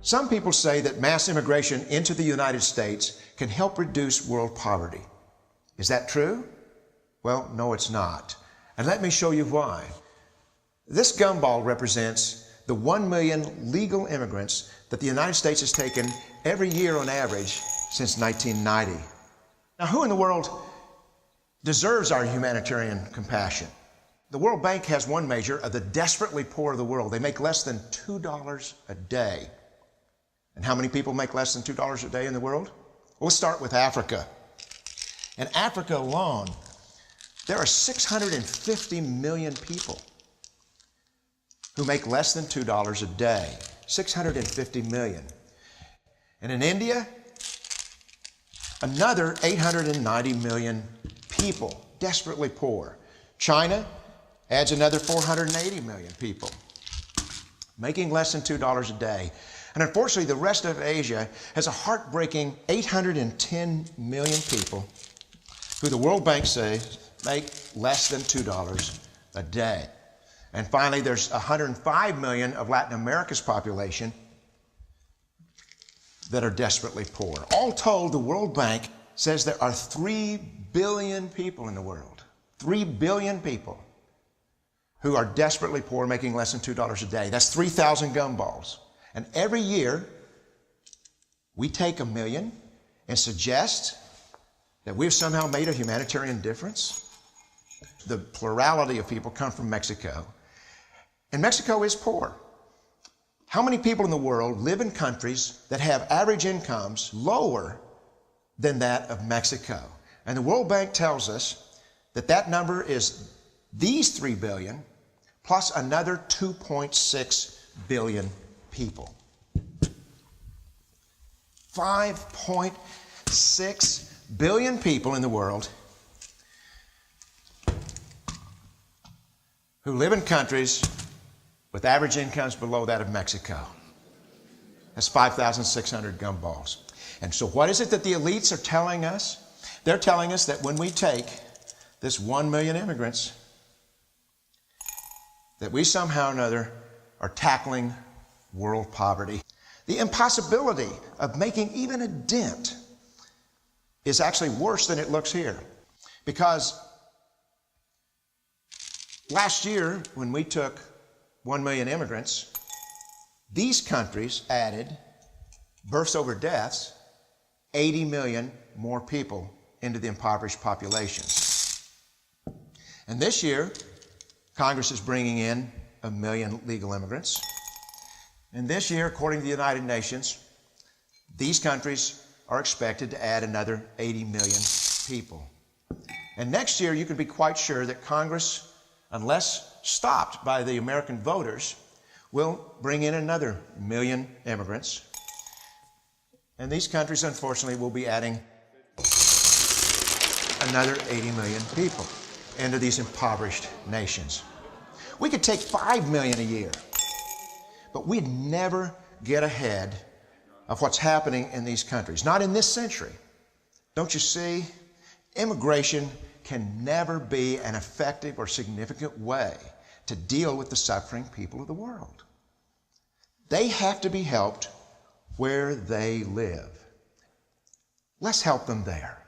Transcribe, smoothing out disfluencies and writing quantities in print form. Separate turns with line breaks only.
Some people say that mass immigration into the United States can help reduce world poverty. Is that true? Well, no, it's not. And let me show you why. This gumball represents the 1 million legal immigrants that the United States has taken every year on average since 1990. Now, who in the world deserves our humanitarian compassion? The World Bank has one measure of the desperately poor of the world. They make less than $2 a day. And how many people make less than $2 a day in the world? Well, let's start with Africa. In Africa alone, there are 650 million people who make less than $2 a day. 650 million. And in India, another 890 million people, desperately poor. China adds another 480 million people, making less than $2 a day. And unfortunately, the rest of Asia has a heartbreaking 810 million people who the World Bank says make less than $2 a day. And finally, there's 105 million of Latin America's population that are desperately poor. All told, the World Bank says there are 3 billion people in the world, 3 billion people who are desperately poor, making less than $2 a day. That's 3,000 gumballs. And every year, we take 1 million and suggest that we've somehow made a humanitarian difference. The plurality of people come from Mexico. And Mexico is poor. How many people in the world live in countries that have average incomes lower than that of Mexico? And the World Bank tells us that that number is these 3 billion plus another 2.6 billion people. 5.6 billion people in the world who live in countries with average incomes below that of Mexico. That's 5,600 gumballs. And so what is it that the elites are telling us? They're telling us that when we take this 1 million immigrants, that we somehow or another are tackling world poverty. The impossibility of making even a dent is actually worse than it looks here. Because last year, when we took 1 million immigrants, these countries added, births over deaths, 80 million more people into the impoverished populations. And this year, Congress is bringing in 1 million legal immigrants. And this year, according to the United Nations, these countries are expected to add another 80 million people. And next year, you can be quite sure that Congress, unless stopped by the American voters, will bring in another 1 million immigrants. And these countries, unfortunately, will be adding another 80 million people into these impoverished nations. We could take 5 million a year, but we'd never get ahead of what's happening in these countries. Not in this century. Don't you see? Immigration can never be an effective or significant way to deal with the suffering people of the world. They have to be helped where they live. Let's help them there.